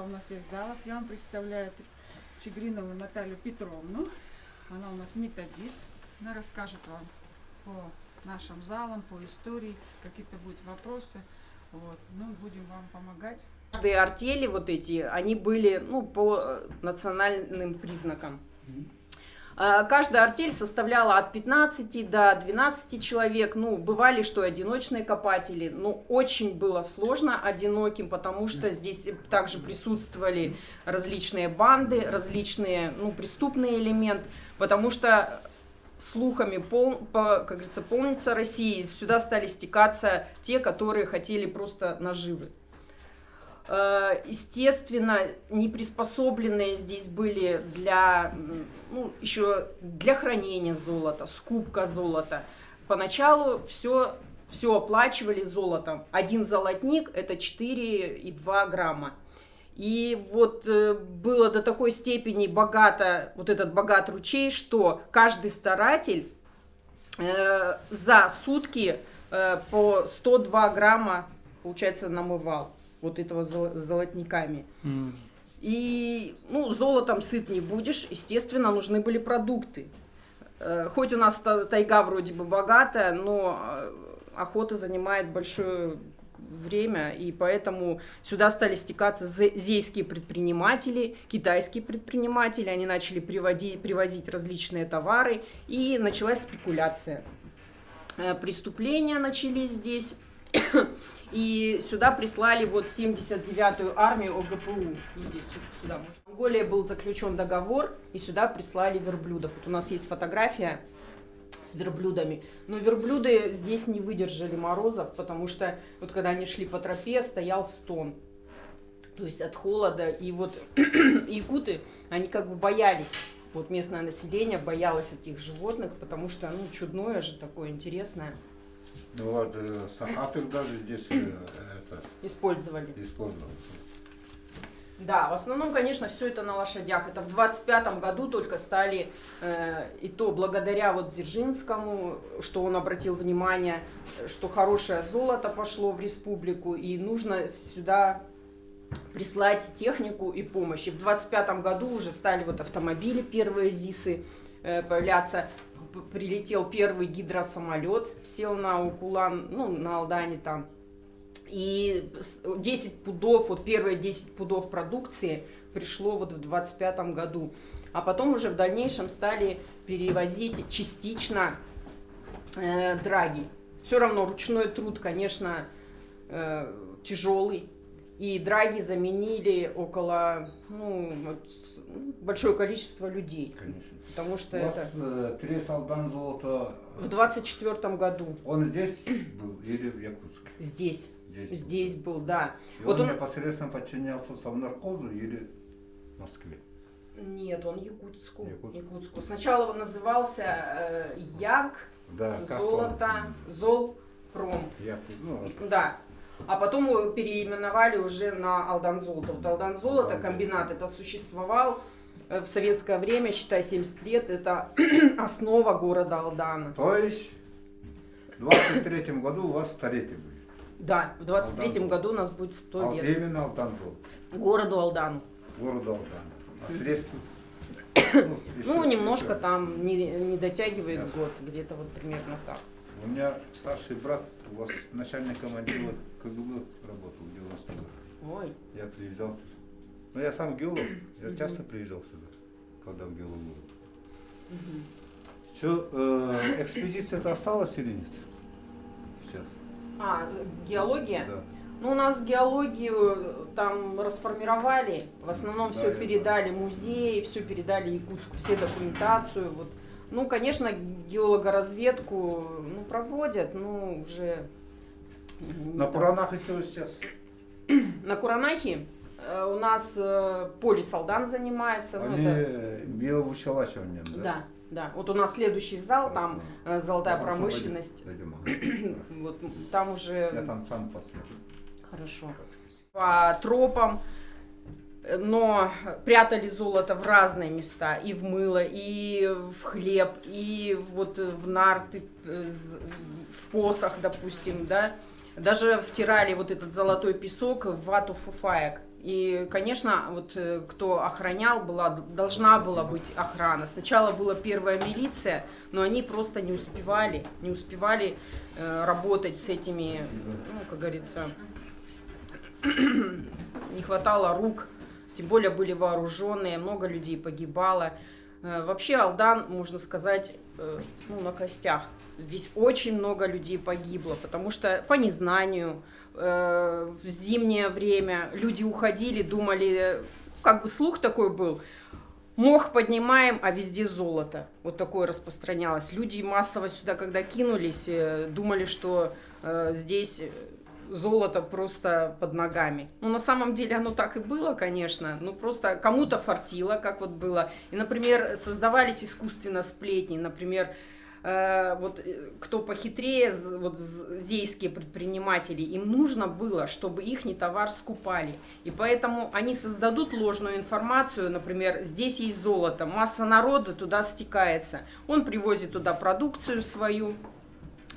у нас есть залов. Я вам представляю Чигринову Наталью Петровну. Она у нас методист. Она расскажет вам по нашим залам, по истории, какие-то будут вопросы. Вот. Ну, будем вам помогать. Каждые артели вот эти, они были, ну, по национальным признакам. Каждая артель составляла от 15 до 12 человек. Ну, бывали, что одиночные копатели. Но очень было сложно одиноким, потому что здесь также присутствовали различные банды, различные, ну, преступные элементы. Потому что слухами, как говорится, полнится Россия, сюда стали стекаться те, которые хотели просто наживы. Естественно, не приспособленные здесь были для, ну, еще для хранения золота, скупка золота. Поначалу все оплачивали золотом. Один золотник – это 4,2 грамма. И вот было до такой степени богато, вот этот богат ручей, что каждый старатель за сутки по 102 грамма, получается, намывал. Вот этого золотниками. И, ну, золотом сыт не будешь, естественно, нужны были продукты. Хоть у нас тайга вроде бы богатая, но охота занимает большое время, и поэтому сюда стали стекаться зейские предприниматели, китайские предприниматели, они начали привозить различные товары, и началась спекуляция. Преступления начались здесь. И сюда прислали вот 79-ю армию ОГПУ. Здесь, сюда. В Монголии был заключен договор, и сюда прислали верблюдов. Вот у нас есть фотография с верблюдами. Но верблюды здесь не выдержали морозов, потому что вот когда они шли по тропе, стоял стон. То есть от холода. И вот якуты, они как бы боялись. Вот местное население боялось этих животных, потому что, ну, чудное же такое, интересное. Ну вот сахатых даже здесь использовали. Использовали. Да, в основном, конечно, все это на лошадях. Это в 25-м году только стали, и то благодаря вот Дзержинскому, что он обратил внимание, что хорошее золото пошло в республику, и нужно сюда прислать технику и помощь. И в 25-м году уже стали вот автомобили, первые ЗИСы появляться. Прилетел первый гидросамолет, сел на Укулан, ну, на Алдане там. И 10 пудов, вот первые 10 пудов продукции пришло вот в 25-м году. А потом уже в дальнейшем стали перевозить частично драги. Все равно ручной труд, конечно, тяжелый. И драги заменили около, ну, большое количество людей. Конечно. Потому что у вас тресс Алдан золота в 24-м году. Он здесь был или в Якутске? Здесь. Здесь был, да. И вот он непосредственно подчинялся Совнархозу или Москве? Нет, он Якутску. Сначала он назывался Золото, Золпром. Да. А потом его переименовали уже на Алдан Золото. Вот Алдан Золото, комбинат, это существовал в советское время, считай, 70 лет, это основа города Алдана. То есть в 23-м году у вас столетие будет? Да, в 23-м году у нас будет 100 лет. Именно Алдан Золото? Городу Алдану. Городу Алдана. Ну, немножко там не дотягивает год, где-то вот примерно так. У меня старший брат у вас начальником отдела КГБ работал в 90-х годах. Ой. Я приезжал сюда. Ну, я сам геолог, я часто приезжал сюда, когда в геологию. Все, экспедиция-то осталась или нет? Сейчас. Геология? Да. Ну, у нас геологию там расформировали, в основном все передали музеи, все передали Якутску, все документацию, вот. Ну, конечно, геологоразведку, ну, проводят, ну, уже... На Куранахе что сейчас? На Куранахе у нас Полис Алдан занимается. Они биовучалачиванием, да? Да, да. Вот у нас следующий зал, там золотая промышленность. Вот там уже... Я там сам посмотрю. Хорошо. По тропам. Но прятали золото в разные места, и в мыло, и в хлеб, и вот в нарты, в посох, допустим, да. Даже втирали вот этот золотой песок в вату фуфаек. И, конечно, вот кто охранял, должна была быть охрана. Сначала была первая милиция, но они просто не успевали работать с этими, ну, как говорится, не хватало рук, тем более были вооруженные, много людей погибало. Вообще Алдан, можно сказать, ну, на костях. Здесь очень много людей погибло, потому что по незнанию, в зимнее время люди уходили, думали, как бы слух такой был, мох поднимаем, а везде золото. Вот такое распространялось. Люди массово сюда, когда кинулись, думали, что здесь золото просто под ногами. Ну, на самом деле оно так и было, конечно. Ну, просто кому-то фартило, как вот было. И, например, создавались искусственно сплетни. Например, вот кто похитрее, вот зейские предприниматели, им нужно было, чтобы ихний товар скупали. И поэтому они создадут ложную информацию, например, здесь есть золото, масса народа туда стекается. Он привозит туда продукцию свою.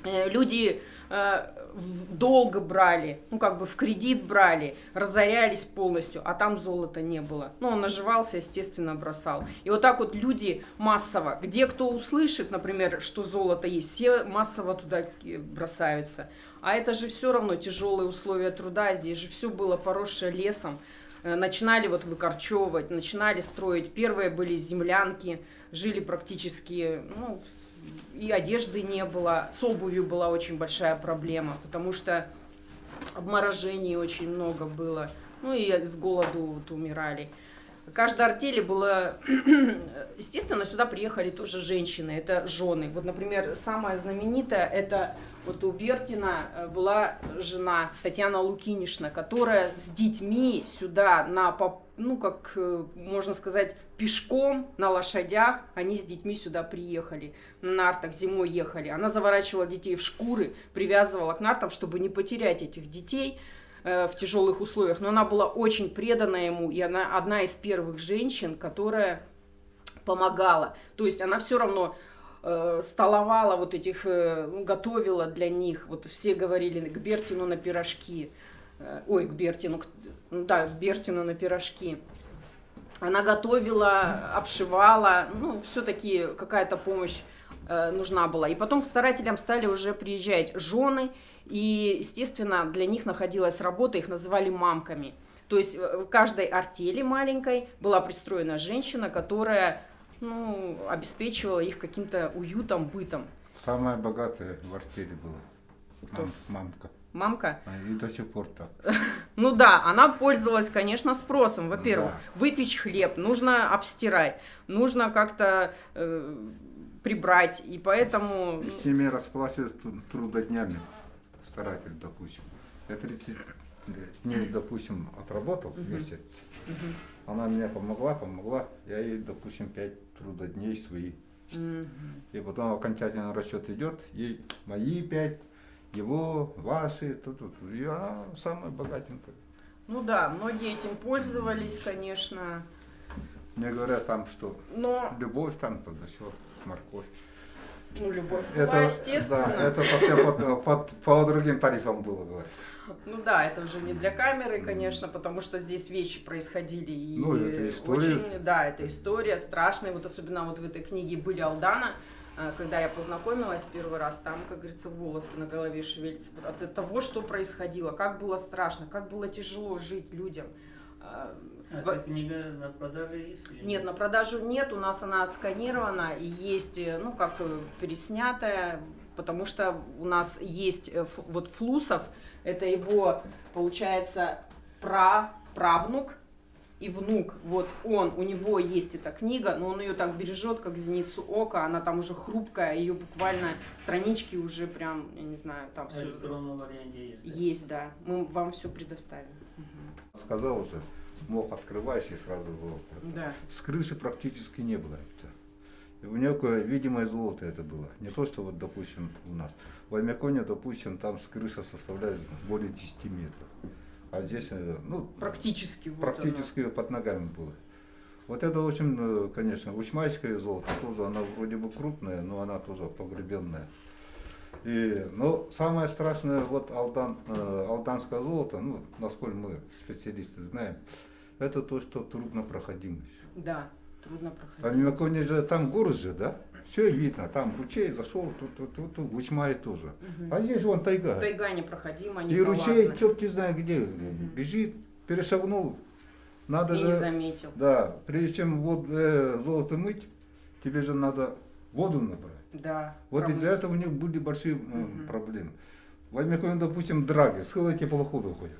Люди в долг брали, ну как бы в кредит брали, разорялись полностью, а там золота не было. Ну, он наживался, естественно, бросал. И вот так вот люди массово, где кто услышит, например, что золото есть, все массово туда бросаются. А это же все равно тяжелые условия труда, здесь же все было поросшее лесом. Начинали вот выкорчевывать, начинали строить. Первые были землянки, жили практически, ну, и одежды не было, с обувью была очень большая проблема, потому что обморожений очень много было, ну и с голоду вот умирали. В каждой артели было, естественно, сюда приехали тоже женщины, это жены. Вот, например, самая знаменитая, это вот у Бертина была жена Татьяна Лукинишна, которая с детьми сюда ну, как можно сказать, пешком на лошадях, они с детьми сюда приехали, на нартах зимой ехали. Она заворачивала детей в шкуры, привязывала к нартам, чтобы не потерять этих детей в тяжелых условиях. Но она была очень предана ему, и она одна из первых женщин, которая помогала. То есть она все равно столовала вот этих, готовила для них. Вот все говорили к Бертину на пирожки. Ой, к Бертину, да, к Бертину на пирожки. Она готовила, обшивала, ну, все-таки какая-то помощь нужна была. И потом к старателям стали уже приезжать жены, и, естественно, для них находилась работа, их называли мамками. То есть в каждой артели маленькой была пристроена женщина, которая, ну, обеспечивала их каким-то уютом, бытом. Самая богатая в артели была. Мамка. Мамка? И до сих пор так. Ну да, она пользовалась, конечно, спросом. Во-первых, Да. выпечь хлеб, нужно обстирать, нужно как-то прибрать, и поэтому... С ними расплачиваются трудоднями, старатель, допустим. Я 30 дней, допустим, отработал месяц. Она мне помогла, я ей, допустим, 5 трудодней свои. И потом окончательный расчет идет, ей мои 5, его, ваши, и она самая богатенькая. Ну да, многие этим пользовались, конечно. Мне говорят там, что Но, любовь там, тогда все, морковь. ну, любовь была, естественно. Да, это совсем по другим тарифам было, говорят. Ну да, это уже не для камеры, конечно, потому что здесь вещи происходили. И Ну, это история. очень, да, это история страшная. Вот особенно вот в этой книге «Были Алдана», когда я познакомилась первый раз, там, как говорится, волосы на голове шевелятся от того, что происходило, как было страшно, как было тяжело жить людям. Эта книга на продаже есть? Или Нет, на продажу нет, у нас она отсканирована и есть, ну, как переснятая, потому что у нас есть вот Флусов, это его, получается, правнук и внук. Вот он, у него есть эта книга, но он ее так бережет, как зеницу ока, она там уже хрупкая, ее буквально странички уже прям, я не знаю, там в все электронном варианте есть? Да? есть, да, мы вам все предоставим. Сказал уже, мог открываешь и сразу золото. Да. С крыши практически не было. И у нее видимое золото это было. Не то, что вот, допустим, у нас. В Аймяконе, допустим, там с крыши составляет более 10 метров. А здесь, ну, Практически. практически под ногами было. Вот это очень, конечно, усьмайское золото тоже, она вроде бы крупная, но она тоже погребенная. Но самое страшное, вот алданское золото, ну, насколько мы специалисты знаем, это то, что труднопроходимость. Да, трудно проходить. А Мимаконе же там город же, да? Все видно, там ручей зашел, тут, Гучмай тоже. А здесь вон тайга. Тайга непроходима, И ручей, непролазная. черт не знает где, бежит, перешагнул. Надо И же, не заметил. да, прежде чем золото мыть, тебе же надо воду набрать. Да. Вот из-за промыть. этого у них были большие проблемы. Возьми, допустим, драги, с эти теплоходы ходят.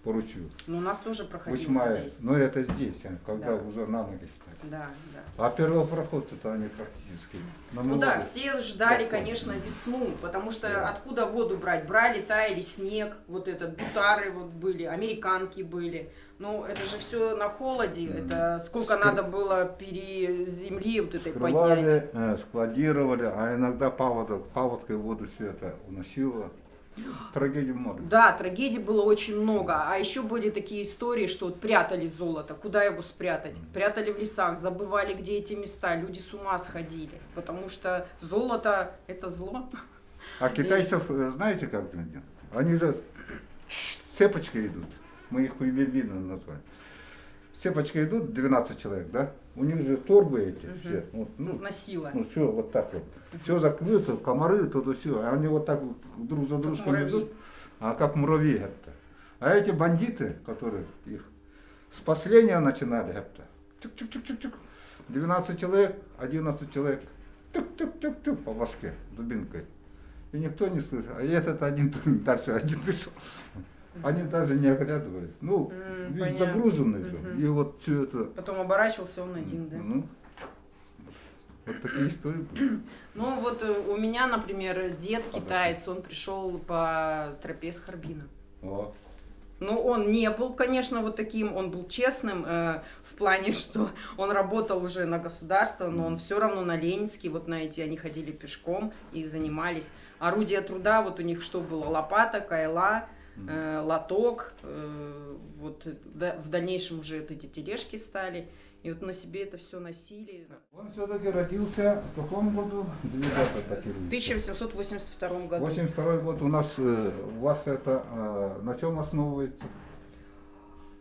По ручью. Ну, у нас тоже проходило Гучмая. здесь. Но это здесь, когда Да. уже на ноги встали. Да, да. А первопроходцы-то они практически. Ну да, все ждали, конечно, весну, потому что Да. откуда воду брать? Брали, таяли снег, вот этот, бутары вот были, американки были. Ну, это же все на холоде, это сколько надо было земли вот этой поднять. Скрывали, складировали, а иногда паводкой воду все это уносило. Трагедия много. Да, трагедий было очень много. А еще были такие истории, что вот прятали золото. Куда его спрятать? Прятали в лесах, забывали, где эти места. Люди с ума сходили. Потому что золото – это зло. А китайцев, знаете, как они делают? Они же цепочкой идут. Мы их уебенно назвали. Цепочкой идут, 12 человек, да? У них же торбы эти все. Вот, Носила. все вот так вот. Все закрыто, комары, туда все. А они вот так вот друг за дружкой муравьи. идут. А как муравьи это. А эти бандиты, которые их с последнего начинали, это. Чук-чук-чук-чук-чук. 12 человек, 11 человек. Тук-тук-тук-тук по башке дубинкой. И никто не слышал. А этот один дальше один вышел. Они даже не оглядывались. Ну, ведь понятно. загруженный же. И вот все это. Потом оборачивался он один, да? Ну, вот такие истории были. Ну вот у меня, например, дед китаец, он пришел по тропе с Харбина. О, Ну, он не был, конечно, вот таким, он был честным в плане, что он работал уже на государство, но он все равно на Ленинский, вот на эти, они ходили пешком и занимались. Орудие труда, вот у них что было? Лопата, кайла, лоток, вот в дальнейшем уже вот эти тележки стали, и вот на себе это все носили. он все-таки родился в каком году? В 1882 году. 82 год у нас, у вас это на чем основывается?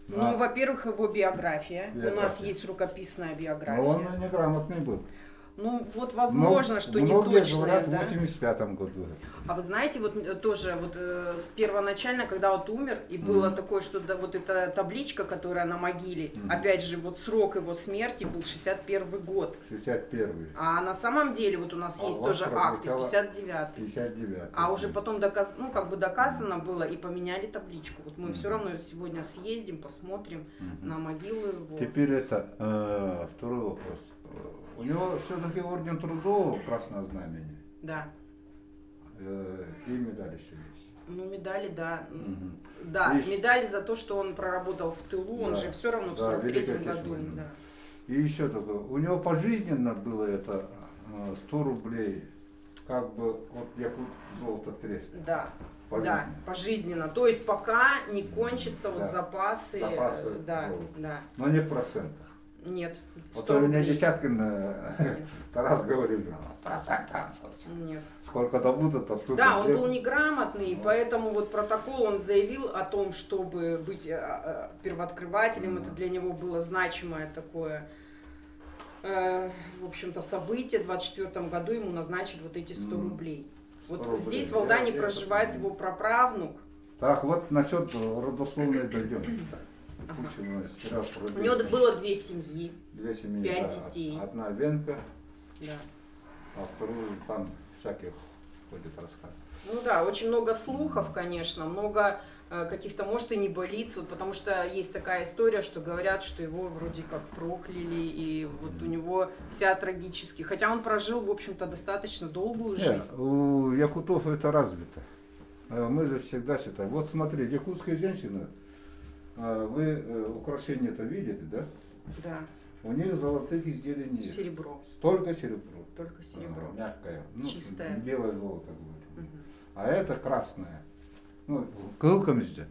Ну, во-первых, его биография. У нас Биография. есть рукописная Но биография. он неграмотный был. Ну, вот возможно, Но что не многие точное, говорят, да? в 85 году. А вы знаете, вот тоже вот с первоначально, когда вот умер, и было такое, что да, вот эта табличка, которая на могиле, опять же, вот срок его смерти был 61 год. 61-й. А на самом деле вот у нас А есть у вас тоже акт, прозвучало 59-й. 59-й. А уже потом ну, как бы доказано было и поменяли табличку. Вот мы все равно сегодня съездим, посмотрим на могилу его. Теперь это второй вопрос. У него все-таки орден трудового Красного Знамени Да. и медаль еще есть. Ну, медали, да. Мгм. Да, Видишь? медаль за то, что он проработал в тылу, он Да. же все равно в Да, 43-м Великая году. Отечественная. Да. И еще такое. У него пожизненно было это 100 рублей, как бы вот якут золото треск. Да. Пожизненно. Да, пожизненно. То есть пока не кончатся вот Да. запасы. Запасы Да, золота. да. Но не в процентах. Нет. Вот 100 у меня рублей. Десяткин Нет. Тарас говорил, процентах. Нет. Сколько добудут, оттуда. Да, он был неграмотный, и поэтому вот протокол он заявил о том, чтобы быть первооткрывателем. Это для него было значимое такое, в общем-то, событие. В 24 году ему назначили вот эти 100 рублей. 100 Вот рублей. здесь в Алдане Я проживает это его праправнук. Так, вот насчет родословной дойдем. Пусть у нас сперва У него было 2 семьи. 2 семьи. 5 да. детей. Одна венка, Да. а вторую там всяких ходит рассказ. Ну да, очень много слухов, конечно, много каких-то, может, и небылиц, вот, потому что есть такая история, что говорят, что его вроде как прокляли, и вот у него вся трагически, хотя он прожил, в общем-то, достаточно долгую жизнь. Нет, у якутов это развито. Мы же всегда считаем. Вот смотри, якутская женщина, вы украшения-то видели, да? Да, У них золотых изделий нет. серебро, Только серебро. только серебро. Мягкое. Чистое. Белое золото, говорю. Мгм. А это красное. Ну, кылкамизде.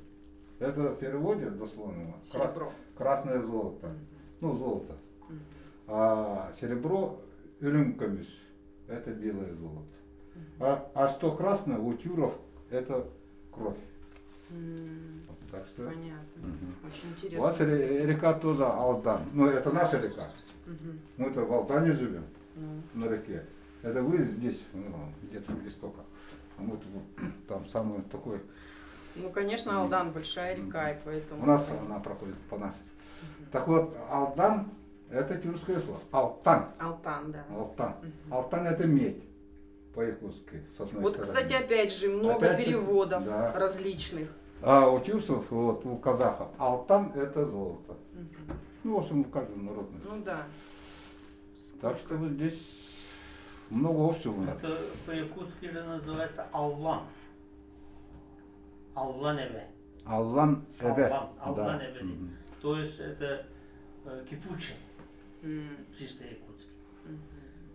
Это в переводе дословно. Серебро. Красное золото. Мгм. Ну, золото. Мгм. А серебро ülüмкамис. Это белое золото. А что красное у тюров это кровь. Вот, так что Понятно. Очень у интересно. вас река тоже Алдан. Ну это наша река. Мгм. Мы-то в Алдане живем, Ну, на реке. Это вы здесь, ну, где-то в истоках. А мы там самое такое. ну, конечно, Алдан большая река, и поэтому... У нас она проходит по нашей. Так вот, Алдан это тюркское слово. Алтан. Алтан, да. Алтан. Алтан это медь по-якутски. С одной Вот, стороны. кстати, опять же, много Опять-таки, переводов да. различных. А у тюрков, вот у казахов, алтан это золото. Мгм. Ну, в общем, у каждого народности. Ну да. Так что вот здесь много общего у нас. Это по-якутски же называется Аллан. Алланеве. Аллан эбе. Аллан Да. эбе. Мгм. То есть это кипучий, М, чисто якутский. мгм.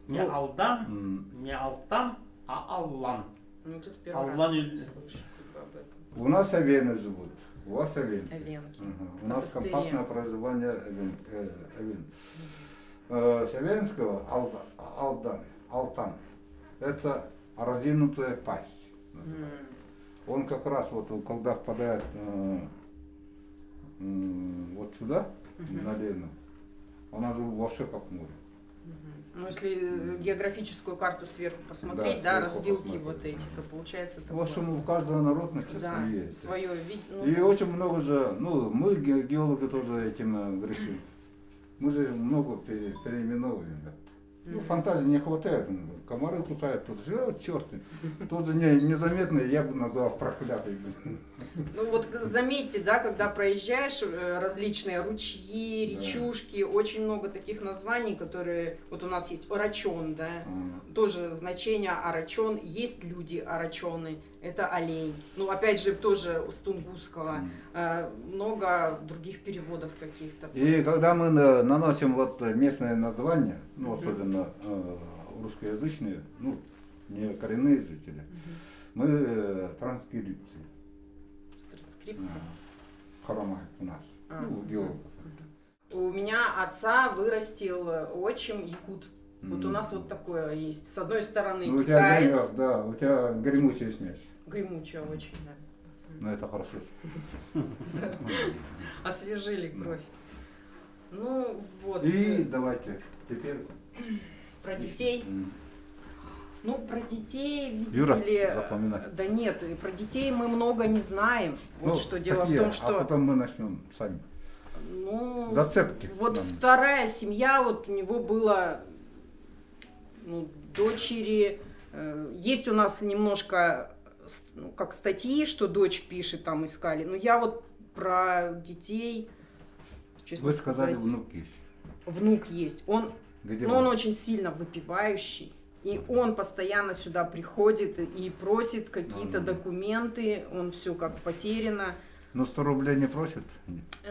Не Ну, Алдан, М, не Алтан, а Аллан. Ну, тут первый раз Аллан слышу как бы об этом. У нас овены живут, у вас овен. Овенки. У нас Монастыре. компактное проживание овен. С овенского Алтан. Это разинутая пасть. называется. Он как раз вот когда впадает вот сюда, на Лену, она же вообще как море. Ну, если географическую карту сверху посмотреть, Да, да, сверху развилки посмотреть, вот эти, да. то получается В такое. общем, у каждого народности Да, свои. свое вид. Ну, И очень много же, ну, мы геологи тоже этим грешим. Мы же много переименовываем. Да. Ну, фантазии не хватает. Комары кусают, тут же, черт, тут же незаметно, я бы назвал проклятый. ну вот заметьте, да, когда проезжаешь различные ручьи, Да. речушки, очень много таких названий, которые, вот у нас есть орачон, да, тоже значение орачон, есть люди орачоны, это олень. Ну, опять же, тоже с тунгусского, много других переводов каких-то. И когда мы наносим вот местное название, ну, особенно русскоязычные, ну, не коренные жители, мы транскрипции. Транскрипция. Хромает у нас, ну, у геологов. У меня отца вырастил отчим якут. Вот у нас вот такое есть. С одной стороны Ну, у тебя, китаец, да, у тебя гремучая смесь. гремучая очень, да. Ну, это хорошо. Освежили кровь. Ну вот. И давайте теперь. Про детей. Ну, про детей, видите Юра, ли, запоминай. да нет, и про детей мы много не знаем. Вот Ну, что дело какие? в том, А что, потом мы начнем сами. ну, Зацепки. вот Да. вторая семья, вот у него было, ну, дочери. Есть у нас немножко, ну, как статьи, что дочь пишет, там искали. Но я вот про детей, честно Вы сказали, сказать, внук есть. внук есть. Он, Где но он он? очень сильно выпивающий. И он постоянно сюда приходит и просит какие-то документы, он все как потеряно. Ну, 100 рублей не просит?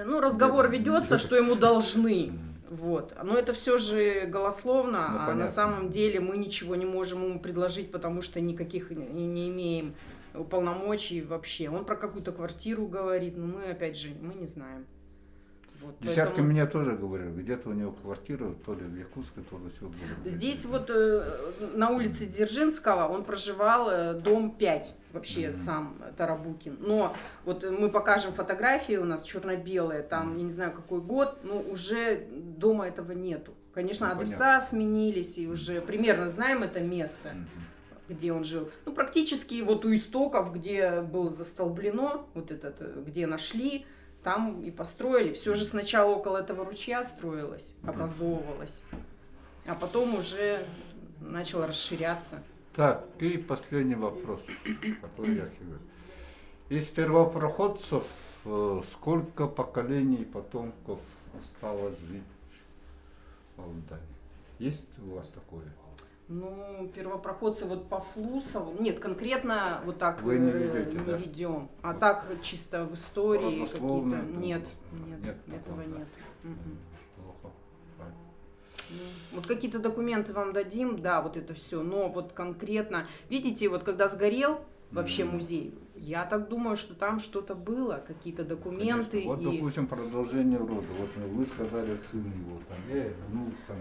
Ну, разговор Нет, ведется, нет. что ему должны. Вот. Но это все же голословно, Ну, а на понятно. самом деле мы ничего не можем ему предложить, потому что никаких не имеем полномочий вообще. Он про какую-то квартиру говорит, но мы, опять же, мы не знаем. Вот, Десятки поэтому мне тоже говорил, где-то у него квартира, то ли в Якутске, то ли все было. здесь вот на улице Дзержинского он проживал, дом 5, вообще сам Тарабукин. Но вот мы покажем фотографии, у нас черно-белые, там, я не знаю, какой год, но уже дома этого нету. Конечно, Ну, адреса сменились, и уже примерно знаем это место, где он жил. Ну, практически вот у истоков, где было застолблено, вот этот, где нашли, там и построили. Все же сначала около этого ручья строилось, образовывалось, а потом уже начало расширяться. Так, и последний вопрос, который я тебе. Из первопроходцев сколько поколений потомков осталось жить в Алдане? Есть у вас такое? Ну, первопроходцы вот по Флусову, нет, конкретно вот так Вы не ведете, не да? ведем, а так чисто в истории какие-то, Родословно, нет, нет нет, такого, этого да. нет. Мгм. Плохо. Правильно. Ну, вот какие-то документы вам дадим, да, вот это все, но вот конкретно, видите, вот когда сгорел вообще музей, я так думаю, что там что-то было, какие-то документы. Конечно. Вот, и... допустим, продолжение рода. Вот вы сказали сын его, там, внук, там,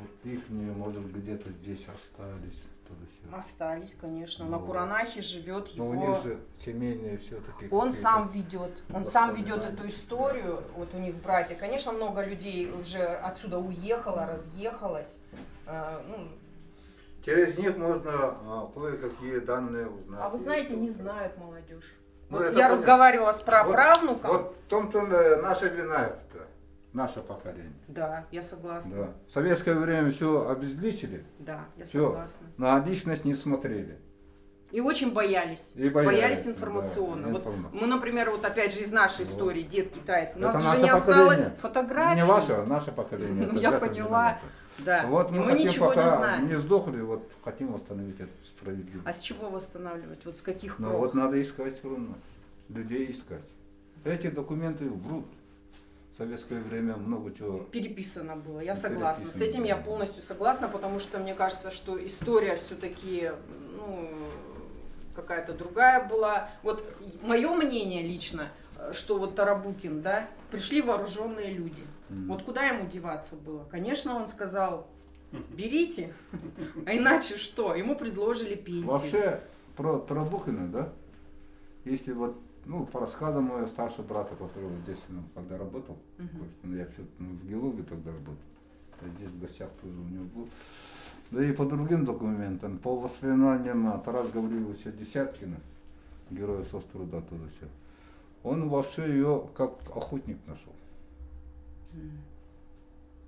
Вот их, может, где-то здесь остались. Туда-сюда. Остались, конечно. На Ну, Куранахе живет Но у его... них же семейные все-таки. Он сам ведет, воспоминания. эту историю. Вот у них братья. Конечно, много людей уже отсюда уехало, разъехалось. Ну, Через них можно кое-какие данные узнать. а вы знаете, не знают молодежь. Ну, Вот это я понятно. разговаривала с праправнуком. Вот в том-то наша вина это, наше поколение. Да, я согласна. Да. В советское время все обезличили, Да, я все, согласна. на личность не смотрели. И очень боялись. И Боялись да, информационно. Вот информа- мы, например, вот опять же из нашей истории, дед китайец, у Это нас же наше не осталось поколение. фотографий. Не ваше, а наше поколение. Ну, Это я в этом поняла. виновато. Да. Вот И мы, мы хотим, ничего пока не знаем. не сдохли, вот хотим восстановить эту справедливость. А с чего восстанавливать? Вот с каких Ну крох? вот надо искать все равно, людей искать. Эти документы врут. В советское время много чего. Переписано было, я Переписано согласна. С этим я было. полностью согласна, потому что мне кажется, что история все-таки какая-то другая была. Вот мое мнение лично, что вот Тарабукин, да, пришли вооруженные люди. Вот куда ему деваться было? Конечно, он сказал, берите, а иначе что? Ему предложили пенсию. Вообще, про Тарабукина, да, если вот, по рассказам моего старшего брата, который здесь, когда работал, то есть, я все в геологии тогда работал, я здесь в гостях тоже у него был, да и по другим документам, по воспоминаниям Тараса Гавриловича Десяткина, героя соцтруда, тоже все, он вообще ее как охотник нашел.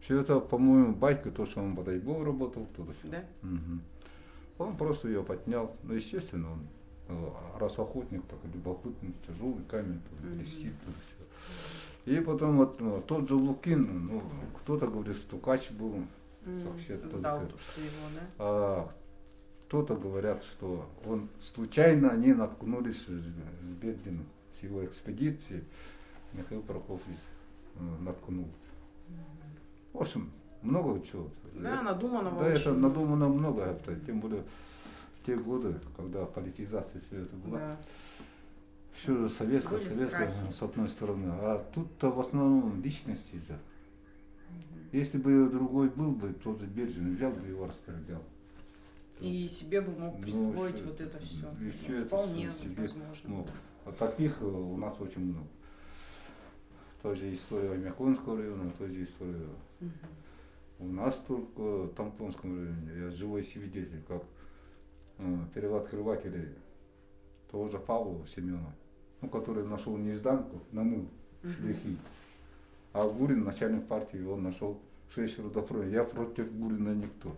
Все это, по-моему, байка, то, что он в Бодайбо работал, туда-сюда. Да? Он просто ее поднял. Ну, естественно, он, раз охотник, так любопытный, тяжелый камень, блестит. И потом вот тот же Лукин, кто-то говорит, стукач был. Вообще, Сдал то, что его, да? а кто-то говорят, что он случайно они наткнулись с Бердиным, с его экспедицией. Михаил Прокофьевич наткнул. В общем, много чего. Да, надумано Да, вообще. это надумано много, тем более в те годы, когда политизация все это была. Да. Все же советское, Были советское страхи. с одной стороны. А тут-то в основном личности же. Если бы другой был бы, тот же Бердин, взял бы его расстрелял. И себе бы мог присвоить вот это все. И все это Вполне себе возможно. мог. Вот таких у нас очень много. Тоже история Омяконского района, тоже история у нас только в Тампонском районе. Я живой свидетель, как первооткрыватели того же Павлова Семена, который нашел нежданку, намыл шляхи. А Гурин, начальник партии, он нашел 6 рудопрой. Я против Гурина никто.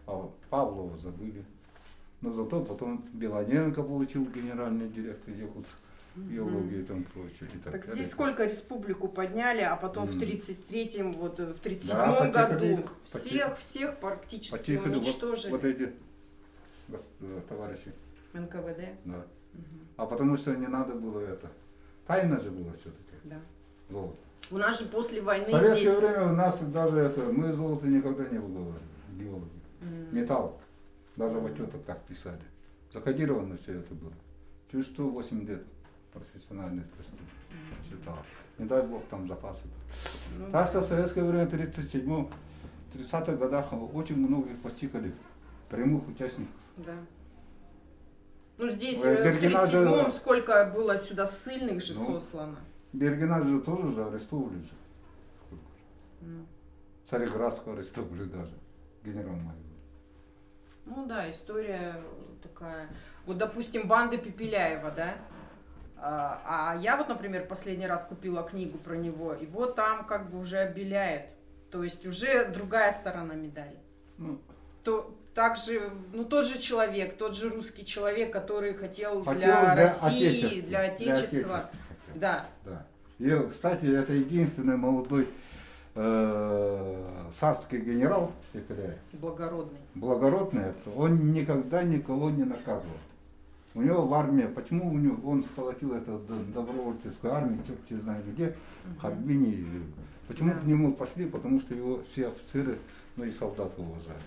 А Павлова забыли. Но зато потом Белоненко получил генеральный директор Якутск, геологии и там прочее. И Так далее. здесь сколько республику подняли, а потом в 33-м, вот в 37-м Да, году потихоньку. всех практически Потихоньку уничтожили. вот эти товарищи. НКВД. Да. А потому что не надо было это. Тайна же была все-таки. Да. Золото. У нас же после войны В советское здесь... время у нас даже мы золото никогда не было геологи. Металл. Даже в отчетах так писали. Закодировано все это было. Через 108 лет профессиональных преступников считал. Не дай бог там запасы. Ну, Так что в советское время, в 37-30-х годах очень многих постигали прямых участников. Да. Ну здесь Ой, в Бергена же- 37-м сколько было сюда ссыльных же Ну. сослано. Бергена же тоже же арестовывали же. Ну. Цареградского арестовывали даже. Генерал-майор. Ну да, история такая. Вот, допустим, банды Пепеляева, да? А я вот, например, последний раз купила книгу про него, и вот там как бы уже обеляют. То есть уже другая сторона медали. Ну, Также, тот же человек, тот же русский человек, который хотел хотел для России, Отечества, для Отечества. хотел. Да. Да. И, кстати, это единственный молодой царский генерал Пепеляев, Благородный. благородный, он никогда никого не наказывал. У него в армии, почему он сколотил эту добровольческую армию, черт знает где, в Харбине. Почему Да. к нему пошли? Потому что его все офицеры, и солдаты уважали.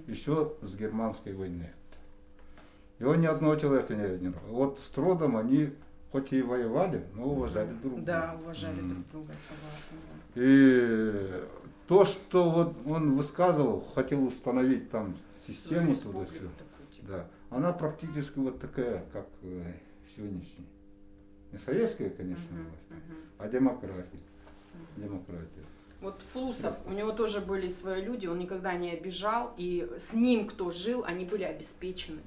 Еще с германской войны. И он ни одного человека не одержал. Вот с трудом они хоть и воевали, но уважали друг друга. Да, уважали Мгм. друг друга, согласна. Да. И то, что вот он высказывал, хотел установить там систему Свою туда республику все, такую, типа. да, она практически вот такая, как сегодняшняя. Не советская, конечно, Мгм, власть, мгм. а демократия. Демократия. Вот Флусов, у него тоже были свои люди, он никогда не обижал, и с ним, кто жил, они были обеспечены.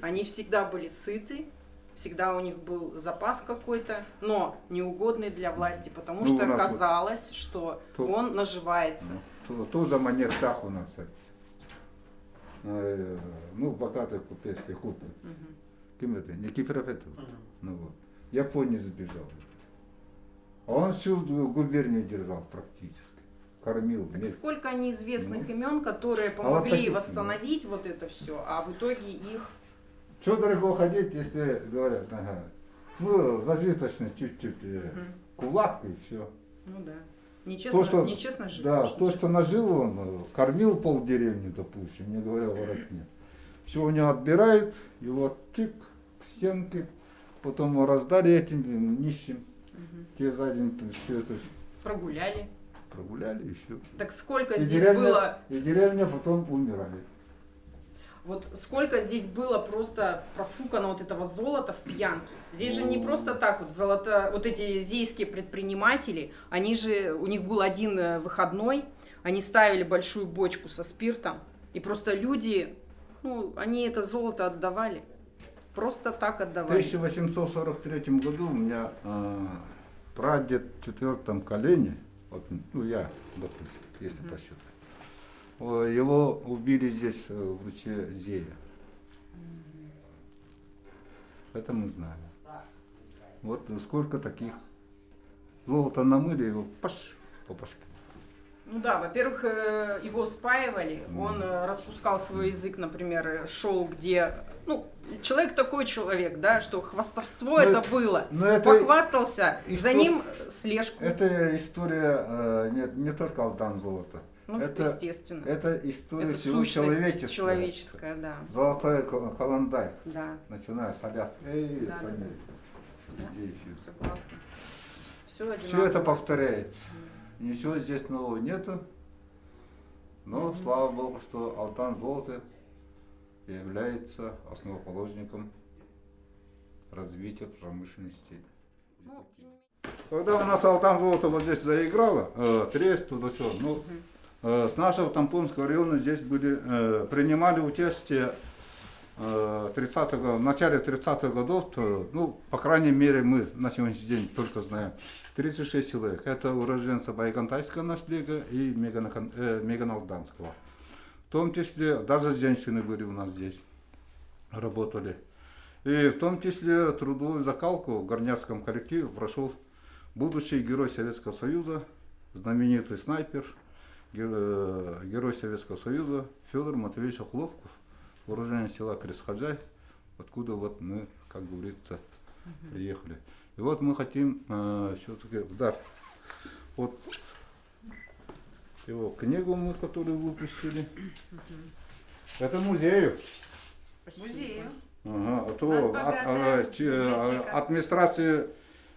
Они всегда были сыты, всегда у них был запас какой-то, но неугодный для власти, потому Ну, у что нас вот казалось, что то- он наживается. Тоже манер у нас. Ну, богатый купецкий клуб. Мгм. Кем это? Никифоров это. Мгм. Ну вот. Японии сбежал. А он всю губернию держал практически. Кормил. Так вместе. сколько неизвестных Ну. имен, которые вот помогли таких, восстановить вот это все, а в итоге их... Что далеко ходить, если говорят, ага, ну, зажиточно чуть-чуть, Мгм. кулак и все. Ну да. Нечестно, что- нечестно жить. Да, конечно, то, нечестно. что нажил он, кормил полдеревни, допустим, не говоря воротне. Все у него отбирают, его тик к стенке, потом раздали этим нищим. Мгм. Те за день все это Прогуляли. прогуляли и все. Так сколько И здесь деревня, было... и деревня потом умирает. Вот сколько здесь было просто профукано вот этого золота в пьянке. Здесь же не просто так вот золото, вот эти зейские предприниматели, они же, у них был один выходной, они ставили большую бочку со спиртом, и просто люди, ну, они это золото отдавали. Просто так В отдавали. 1843 году у меня прадед в четвертом колене, вот, ну я, допустим, если посчитать, его убили здесь, в ручье Зея. Это мы знаем. Вот сколько таких. Золото намыли, его паш, по башке. Ну да, во-первых, его спаивали, он распускал свой язык, например, шел где... Ну, человек такой человек, да, что хвастовство Но это было. но это- Похвастался, и за что- ним слежку. Это история не только Алдан золота. Ну, это, естественно. это история Это всего сущность человечества. человеческая, да. Золотой каландай, Да, начиная с Аляски. Да, с да, Америки. Да. Где еще? согласна. Все Все это повторяется. Ничего здесь нового нету. Но слава Богу, что Алтан золото является основоположником развития промышленности. Ну, Когда у нас Алтан золото вот здесь заиграло, трест, туда все, ну, с нашего Тампонского района здесь принимали участие в начале 30-х годов, ну, по крайней мере, мы на сегодняшний день только знаем 36 человек. Это уроженцы Байгантайского наследия и Меганалданского. В том числе, даже женщины были у нас здесь, работали. И в том числе трудовую закалку в горняцком коллективе прошел будущий герой Советского Союза, знаменитый снайпер, герой Советского Союза Федор Матвеевич Охловков, уроженец села Кресхаджай, откуда вот мы, как говорится, приехали. И вот мы хотим все-таки, да, вот его книгу мы, которую выпустили, это музею. Музею. Ага, а то Богатая библиотека. администрации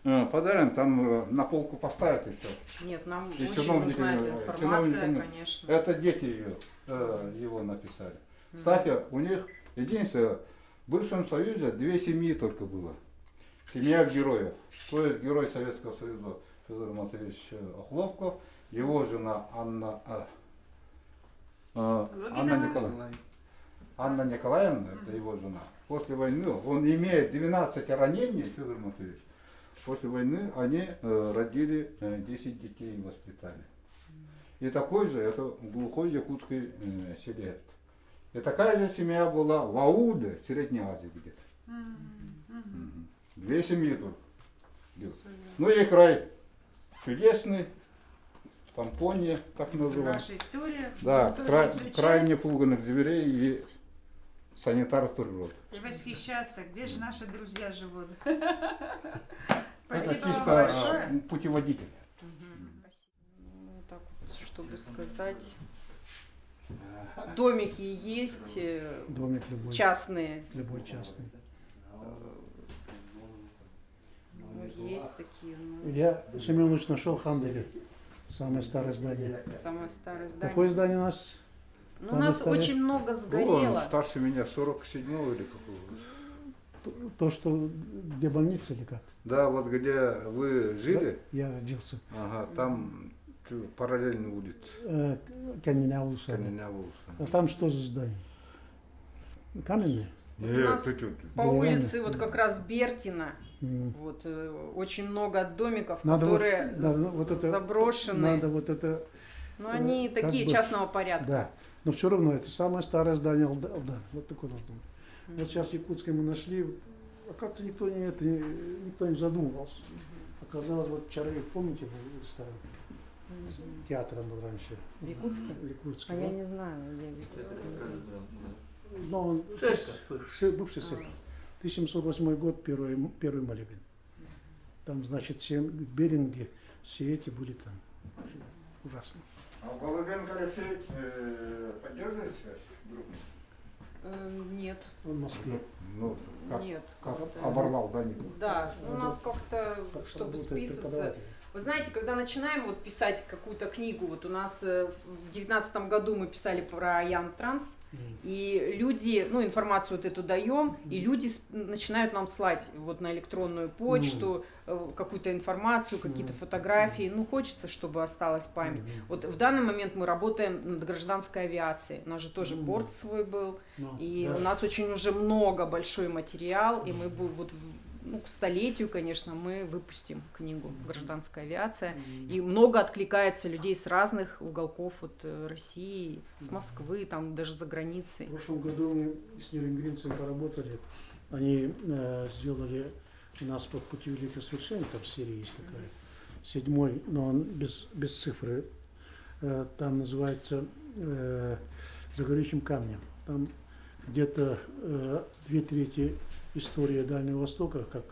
подарим, там на полку поставят и все. Нет, нам И очень чиновники, нужна эта информация, чиновникам- конечно. Это дети его написали. Кстати, у них единственное, в бывшем Союзе 2 семьи только было. Семья героев. То есть герой Советского Союза Федор Матвеевич Охловков, его жена Анна Николаевна. Анна Николаевна, это его жена. После войны, он имеет 12 ранений, Федор Матвеевич. После войны они родили 10 детей и воспитали. И такой же, это в глухой якутской селе. И такая же семья была в Ауле, в Средней Азии где-то. Мгм. 2 семьи только. Ну и край чудесный, Тампония, так называемый. Наша история. Да, Мы тоже край изучаем непуганных зверей и санитаров природы. И восхищаться, где же наши друзья живут. Это Спасибо вам чисто большое. путеводитель. Ну, так вот, чтобы сказать, домики есть, Домик любой, частные. любой частный. Есть такие. Ну, Илья Семенович нашел Хандели, самое старое здание. самое старое здание. Какое здание у нас? Ну, у самое нас старое? очень много Ну, он сгорело. старше меня 47-го или какого. То, что где больница или как? Да, вот где вы жили, Я родился. ага, там параллельно улица. Канинауса. Канинявулса. А там что за здание? Каменные? Нет, нас ты чё, По Деревянный. улице вот как раз Бертина. М. Вот, очень много домиков, Надо которые вот, да, ну, вот это, заброшены. надо вот это, Но они как такие бы, частного порядка. да. Но все равно это самое старое здание Алдан. Вот такое должно быть. Вот сейчас в Якутске мы нашли, а как-то никто никто не задумывался. Оказалось, вот Чарли, помните, был ресторан? Театром был раньше. В Якутске? В Якутске. А я вот. не знаю. Я в Якутске. Но он бывший сектор. 1708 год, первый молебен. Там, значит, все беринги, все эти были там. Ужасно. А у Голубенко Алексей поддерживает связь? Друг? Нет. Он в Москве. Ну, как, Нет. как как-то- оборвал, да, не Да, у нас как-то, чтобы Работает списываться. преподавателем. Вы знаете, когда начинаем вот писать какую-то книгу, вот у нас в 2019 году мы писали про Ян Транс, и люди, ну, информацию вот эту даем, и люди начинают нам слать вот на электронную почту какую-то информацию, какие-то фотографии. Ну, хочется, чтобы осталась память. Вот в данный момент мы работаем над гражданской авиацией. У нас же тоже борт свой был, Ну, и да. у нас очень уже много, большой материал, и мы будем вот ну, к столетию, конечно, мы выпустим книгу «Гражданская авиация». И много откликается людей с разных уголков вот, России, с Москвы, там даже за границей. В прошлом году мы с нерюнгринцами поработали. Они сделали у нас под пути великих свершений, там серия есть такая, 7-й, но он без цифры. Там называется «За горючим камнем». Там где-то 2/3 история Дальнего Востока, как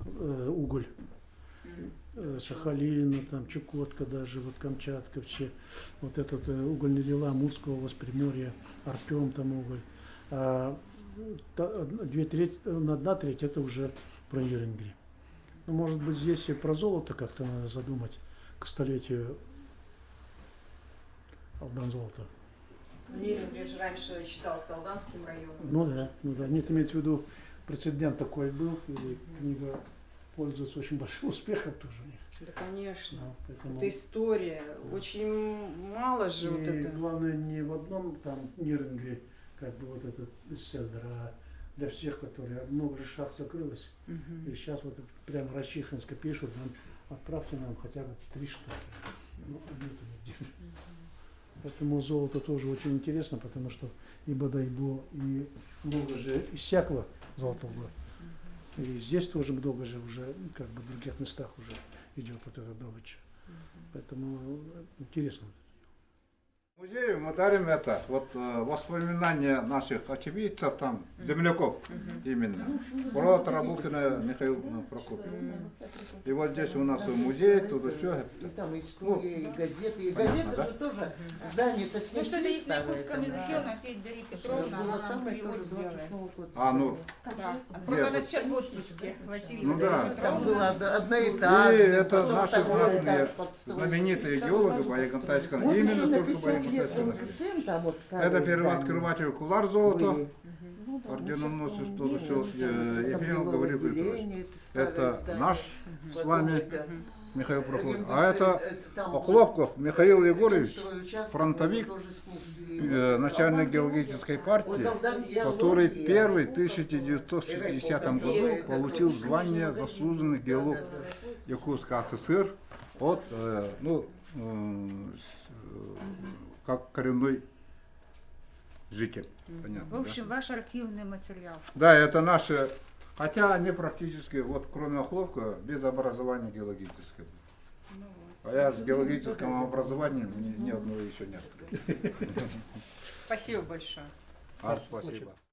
уголь. Сахалин, там Чукотка даже, вот Камчатка, все. Вот этот угольные дела Амурского, Восприморья, Артем там уголь. А 1/3 это уже про Нерюнгри. Ну, может быть, здесь и про золото как-то надо задумать к столетию Алдан золота. Нерюнгри же раньше считался Алданским районом. Ну да. Нет, имеется в виду, прецедент такой был, или книга пользуется очень большим успехом тоже у них. Да, конечно. Ну, поэтому- Это история. Очень мало же вот И это. главное не в одном там Нерюнгри, как бы вот этот бестселлер, а для всех, которые много же шахт закрылось. Мгм. И сейчас вот прямо Рачихинска пишут, нам отправьте нам хотя бы 3 штуки. Ну, одну-то нигде. Поэтому золото тоже очень интересно, потому что и Бодайбо, и много же иссякло золотого. И здесь тоже много же уже, как бы в других местах уже идет вот эта добыча. Поэтому интересно. Музею мы дарим это, вот воспоминания наших очевидцев, там, земляков именно. Про Тарабулкина Михаил Прокопьевич. И вот здесь у нас музей, тут все. И там история, и газеты. И понятно, газеты да? же тоже здание-то Ну, что это снесли есть на старое. якутском языке, у нас есть Дарья Петровна, Было она нам самое перевод тоже сделает. 28 года. А, ну, Да. Просто она вот- сейчас в отпуске, Василий. Ну да. Там было И одноэтажное, это потом наши второй этаж знаменитые, подстроили. знаменитые геологи Баягантайского, Вот еще именно на только 50 лет Баягантайского. ЛКСМ там вот старое Это здание первооткрыватель Кулар золота, были. Ну да, орденоносец, ну, тоже сейчас, все. там Ефимов было говорил, отделение, старое это здание. наш с Потом вами это, Михаил Прокопьевич. Римский, А это там Оклопков Михаил Егорович, Римский участок, фронтовик, его тоже снесли. начальник геологической партии, который первый в 1960 году получил звание заслуженный геолог Якутской ССР от, как коренной житель. Понятно, В общем, ваш архивный материал. да, это наши, хотя они практически, вот кроме Охловка, без образования геологического. Ну, А я с геологическим образованием ни одного еще не открыл. Спасибо большое. Спасибо.